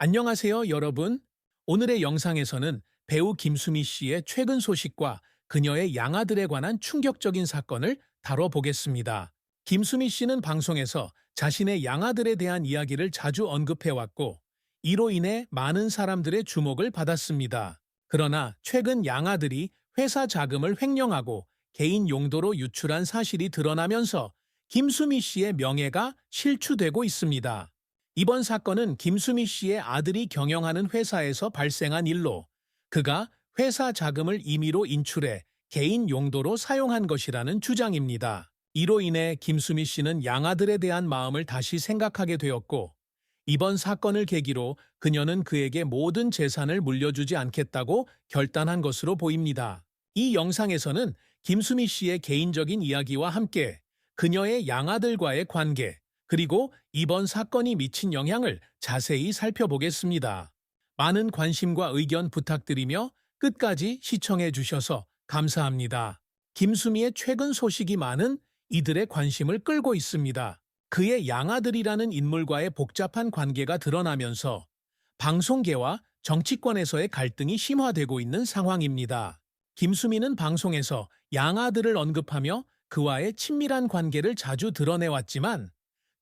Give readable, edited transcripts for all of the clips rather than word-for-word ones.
안녕하세요, 여러분. 오늘의 영상에서는 배우 김수미 씨의 최근 소식과 그녀의 양아들에 관한 충격적인 사건을 다뤄보겠습니다. 김수미 씨는 방송에서 자신의 양아들에 대한 이야기를 자주 언급해왔고, 이로 인해 많은 사람들의 주목을 받았습니다. 그러나 최근 양아들이 회사 자금을 횡령하고 개인 용도로 유출한 사실이 드러나면서 김수미 씨의 명예가 실추되고 있습니다. 이번 사건은 김수미 씨의 아들이 경영하는 회사에서 발생한 일로 그가 회사 자금을 임의로 인출해 개인 용도로 사용한 것이라는 주장입니다. 이로 인해 김수미 씨는 양아들에 대한 마음을 다시 생각하게 되었고, 이번 사건을 계기로 그녀는 그에게 모든 재산을 물려주지 않겠다고 결단한 것으로 보입니다. 이 영상에서는 김수미 씨의 개인적인 이야기와 함께 그녀의 양아들과의 관계, 그리고 이번 사건이 미친 영향을 자세히 살펴보겠습니다. 많은 관심과 의견 부탁드리며 끝까지 시청해 주셔서 감사합니다. 김수미의 최근 소식이 많은 이들의 관심을 끌고 있습니다. 그의 양아들이라는 인물과의 복잡한 관계가 드러나면서 방송계와 정치권에서의 갈등이 심화되고 있는 상황입니다. 김수미는 방송에서 양아들을 언급하며 그와의 친밀한 관계를 자주 드러내왔지만,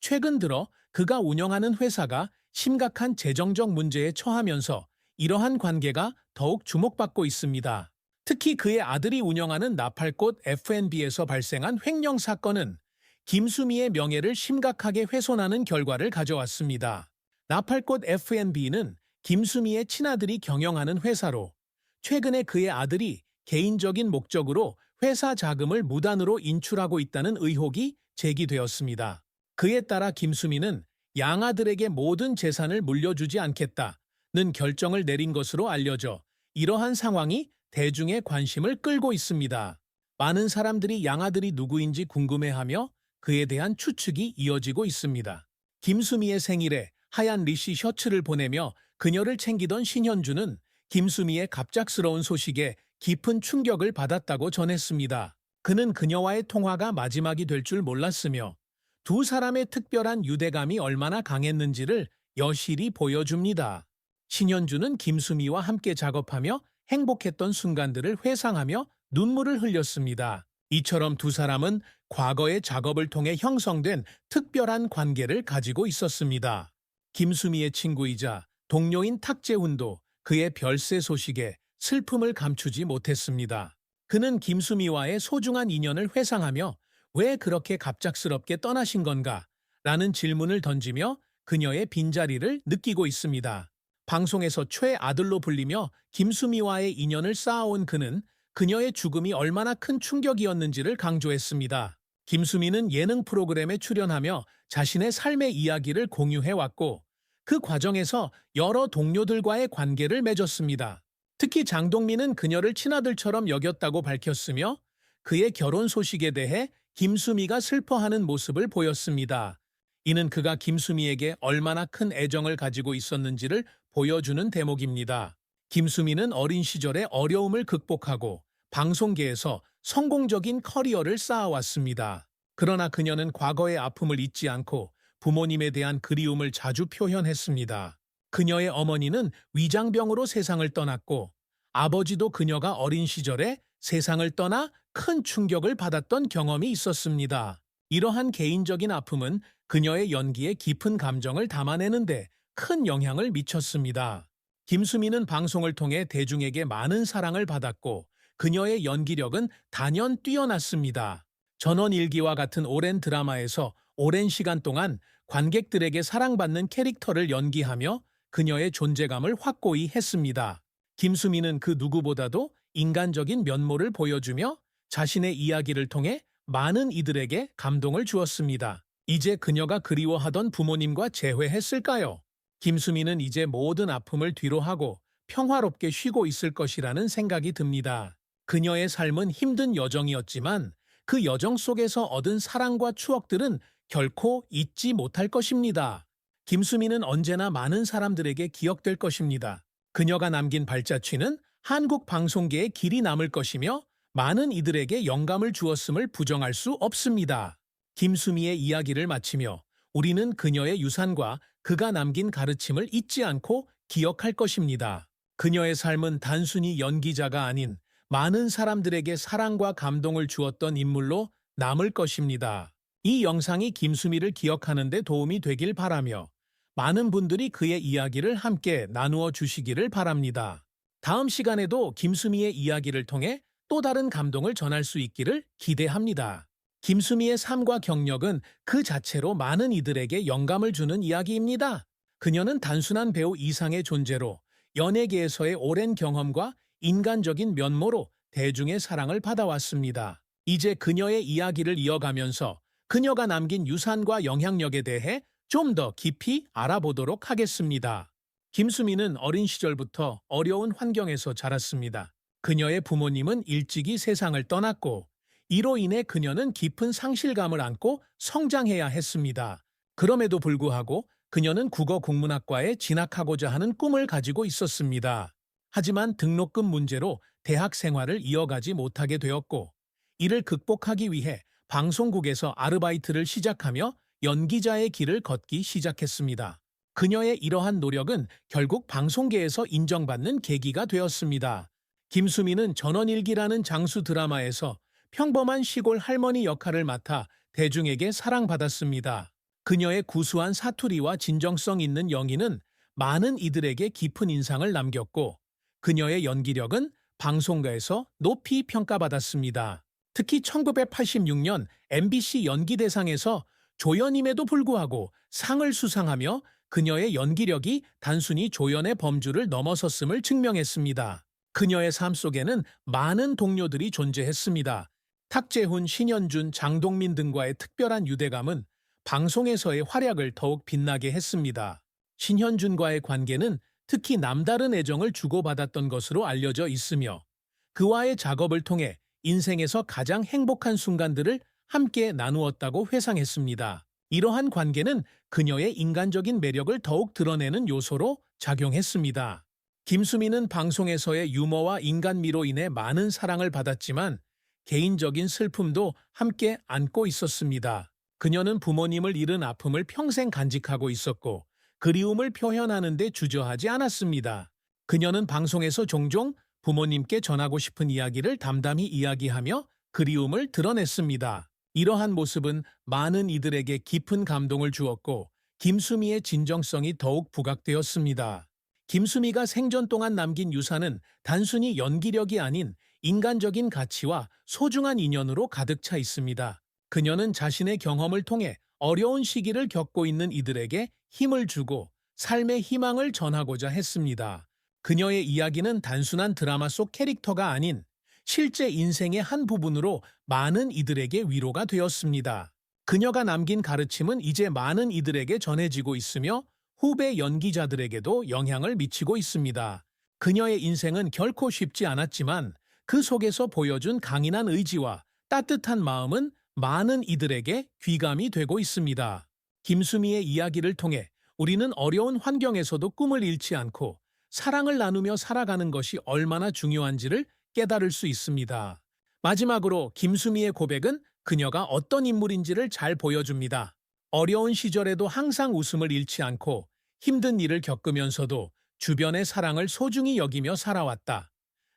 최근 들어 그가 운영하는 회사가 심각한 재정적 문제에 처하면서 이러한 관계가 더욱 주목받고 있습니다. 특히 그의 아들이 운영하는 나팔꽃 F&B에서 발생한 횡령 사건은 김수미의 명예를 심각하게 훼손하는 결과를 가져왔습니다. 나팔꽃 F&B는 김수미의 친아들이 경영하는 회사로, 최근에 그의 아들이 개인적인 목적으로 회사 자금을 무단으로 인출하고 있다는 의혹이 제기되었습니다. 그에 따라 김수미는 양아들에게 모든 재산을 물려주지 않겠다는 결정을 내린 것으로 알려져 이러한 상황이 대중의 관심을 끌고 있습니다. 많은 사람들이 양아들이 누구인지 궁금해하며 그에 대한 추측이 이어지고 있습니다. 김수미의 생일에 하얀 리시 셔츠를 보내며 그녀를 챙기던 신현주는 김수미의 갑작스러운 소식에 깊은 충격을 받았다고 전했습니다. 그는 그녀와의 통화가 마지막이 될 줄 몰랐으며 두 사람의 특별한 유대감이 얼마나 강했는지를 여실히 보여줍니다. 신현주는 김수미와 함께 작업하며 행복했던 순간들을 회상하며 눈물을 흘렸습니다. 이처럼 두 사람은 과거의 작업을 통해 형성된 특별한 관계를 가지고 있었습니다. 김수미의 친구이자 동료인 탁재훈도 그의 별세 소식에 슬픔을 감추지 못했습니다. 그는 김수미와의 소중한 인연을 회상하며 왜 그렇게 갑작스럽게 떠나신 건가? 라는 질문을 던지며 그녀의 빈자리를 느끼고 있습니다. 방송에서 최아들로 불리며 김수미와의 인연을 쌓아온 그는 그녀의 죽음이 얼마나 큰 충격이었는지를 강조했습니다. 김수미는 예능 프로그램에 출연하며 자신의 삶의 이야기를 공유해왔고, 그 과정에서 여러 동료들과의 관계를 맺었습니다. 특히 장동민은 그녀를 친아들처럼 여겼다고 밝혔으며 그의 결혼 소식에 대해 김수미가 슬퍼하는 모습을 보였습니다. 이는 그가 김수미에게 얼마나 큰 애정을 가지고 있었는지를 보여주는 대목입니다. 김수미는 어린 시절의 어려움을 극복하고 방송계에서 성공적인 커리어를 쌓아왔습니다. 그러나 그녀는 과거의 아픔을 잊지 않고 부모님에 대한 그리움을 자주 표현했습니다. 그녀의 어머니는 위장병으로 세상을 떠났고, 아버지도 그녀가 어린 시절에 세상을 떠나 큰 충격을 받았던 경험이 있었습니다. 이러한 개인적인 아픔은 그녀의 연기에 깊은 감정을 담아내는데 큰 영향을 미쳤습니다. 김수미는 방송을 통해 대중에게 많은 사랑을 받았고, 그녀의 연기력은 단연 뛰어났습니다. 전원일기와 같은 오랜 드라마에서 오랜 시간 동안 관객들에게 사랑받는 캐릭터를 연기하며 그녀의 존재감을 확고히 했습니다. 김수미는 그 누구보다도 인간적인 면모를 보여주며 자신의 이야기를 통해 많은 이들에게 감동을 주었습니다. 이제 그녀가 그리워하던 부모님과 재회했을까요? 김수미는 이제 모든 아픔을 뒤로하고 평화롭게 쉬고 있을 것이라는 생각이 듭니다. 그녀의 삶은 힘든 여정이었지만 그 여정 속에서 얻은 사랑과 추억들은 결코 잊지 못할 것입니다. 김수미는 언제나 많은 사람들에게 기억될 것입니다. 그녀가 남긴 발자취는 한국 방송계에 길이 남을 것이며 많은 이들에게 영감을 주었음을 부정할 수 없습니다. 김수미의 이야기를 마치며 우리는 그녀의 유산과 그가 남긴 가르침을 잊지 않고 기억할 것입니다. 그녀의 삶은 단순히 연기자가 아닌 많은 사람들에게 사랑과 감동을 주었던 인물로 남을 것입니다. 이 영상이 김수미를 기억하는 데 도움이 되길 바라며 많은 분들이 그의 이야기를 함께 나누어 주시기를 바랍니다. 다음 시간에도 김수미의 이야기를 통해 또 다른 감동을 전할 수 있기를 기대합니다. 김수미의 삶과 경력은 그 자체로 많은 이들에게 영감을 주는 이야기입니다. 그녀는 단순한 배우 이상의 존재로 연예계에서의 오랜 경험과 인간적인 면모로 대중의 사랑을 받아왔습니다. 이제 그녀의 이야기를 이어가면서 그녀가 남긴 유산과 영향력에 대해 좀 더 깊이 알아보도록 하겠습니다. 김수미는 어린 시절부터 어려운 환경에서 자랐습니다. 그녀의 부모님은 일찍이 세상을 떠났고 이로 인해 그녀는 깊은 상실감을 안고 성장해야 했습니다. 그럼에도 불구하고 그녀는 국어국문학과에 진학하고자 하는 꿈을 가지고 있었습니다. 하지만 등록금 문제로 대학 생활을 이어가지 못하게 되었고, 이를 극복하기 위해 방송국에서 아르바이트를 시작하며 연기자의 길을 걷기 시작했습니다. 그녀의 이러한 노력은 결국 방송계에서 인정받는 계기가 되었습니다. 김수미는 전원일기라는 장수 드라마에서 평범한 시골 할머니 역할을 맡아 대중에게 사랑받았습니다. 그녀의 구수한 사투리와 진정성 있는 연기는 많은 이들에게 깊은 인상을 남겼고, 그녀의 연기력은 방송가에서 높이 평가받았습니다. 특히 1986년 MBC 연기대상에서 조연임에도 불구하고 상을 수상하며 그녀의 연기력이 단순히 조연의 범주를 넘어섰음을 증명했습니다. 그녀의 삶 속에는 많은 동료들이 존재했습니다. 탁재훈, 신현준, 장동민 등과의 특별한 유대감은 방송에서의 활약을 더욱 빛나게 했습니다. 신현준과의 관계는 특히 남다른 애정을 주고받았던 것으로 알려져 있으며 그와의 작업을 통해 인생에서 가장 행복한 순간들을 함께 나누었다고 회상했습니다. 이러한 관계는 그녀의 인간적인 매력을 더욱 드러내는 요소로 작용했습니다. 김수미는 방송에서의 유머와 인간미로 인해 많은 사랑을 받았지만 개인적인 슬픔도 함께 안고 있었습니다. 그녀는 부모님을 잃은 아픔을 평생 간직하고 있었고 그리움을 표현하는 데 주저하지 않았습니다. 그녀는 방송에서 종종 부모님께 전하고 싶은 이야기를 담담히 이야기하며 그리움을 드러냈습니다. 이러한 모습은 많은 이들에게 깊은 감동을 주었고 김수미의 진정성이 더욱 부각되었습니다. 김수미가 생전 동안 남긴 유산은 단순히 연기력이 아닌 인간적인 가치와 소중한 인연으로 가득 차 있습니다. 그녀는 자신의 경험을 통해 어려운 시기를 겪고 있는 이들에게 힘을 주고 삶의 희망을 전하고자 했습니다. 그녀의 이야기는 단순한 드라마 속 캐릭터가 아닌 실제 인생의 한 부분으로 많은 이들에게 위로가 되었습니다. 그녀가 남긴 가르침은 이제 많은 이들에게 전해지고 있으며 후배 연기자들에게도 영향을 미치고 있습니다. 그녀의 인생은 결코 쉽지 않았지만 그 속에서 보여준 강인한 의지와 따뜻한 마음은 많은 이들에게 귀감이 되고 있습니다. 김수미의 이야기를 통해 우리는 어려운 환경에서도 꿈을 잃지 않고 사랑을 나누며 살아가는 것이 얼마나 중요한지를 깨달을 수 있습니다. 마지막으로 김수미의 고백은 그녀가 어떤 인물인지를 잘 보여줍니다. 어려운 시절에도 항상 웃음을 잃지 않고 힘든 일을 겪으면서도 주변의 사랑을 소중히 여기며 살아왔다.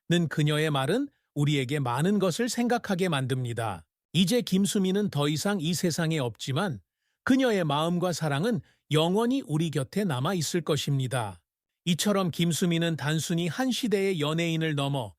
는 그녀의 말은 우리에게 많은 것을 생각하게 만듭니다. 이제 김수미는 더 이상 이 세상에 없지만 그녀의 마음과 사랑은 영원히 우리 곁에 남아 있을 것입니다. 이처럼 김수미는 단순히 한 시대의 연예인을 넘어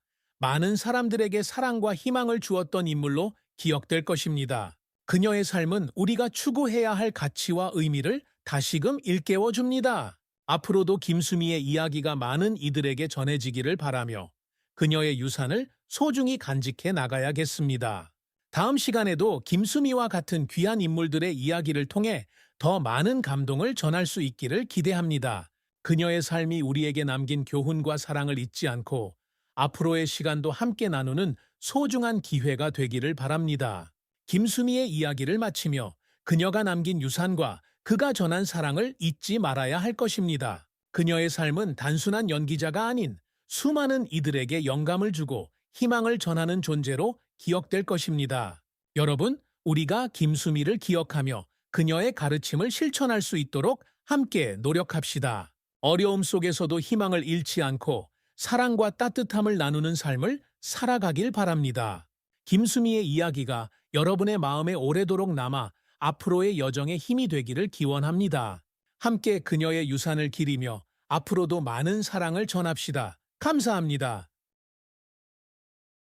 많은 사람들에게 사랑과 희망을 주었던 인물로 기억될 것입니다. 그녀의 삶은 우리가 추구해야 할 가치와 의미를 다시금 일깨워 줍니다. 앞으로도 김수미의 이야기가 많은 이들에게 전해지기를 바라며 그녀의 유산을 소중히 간직해 나가야겠습니다. 다음 시간에도 김수미와 같은 귀한 인물들의 이야기를 통해 더 많은 감동을 전할 수 있기를 기대합니다. 그녀의 삶이 우리에게 남긴 교훈과 사랑을 잊지 않고 앞으로의 시간도 함께 나누는 소중한 기회가 되기를 바랍니다. 김수미의 이야기를 마치며 그녀가 남긴 유산과 그가 전한 사랑을 잊지 말아야 할 것입니다. 그녀의 삶은 단순한 연기자가 아닌 수많은 이들에게 영감을 주고 희망을 전하는 존재로 기억될 것입니다. 여러분, 우리가 김수미를 기억하며 그녀의 가르침을 실천할 수 있도록 함께 노력합시다. 어려움 속에서도 희망을 잃지 않고 사랑과 따뜻함을 나누는 삶을 살아가길 바랍니다. 김수미의 이야기가 여러분의 마음에 오래도록 남아 앞으로의 여정에 힘이 되기를 기원합니다. 함께 그녀의 유산을 기리며 앞으로도 많은 사랑을 전합시다. 감사합니다.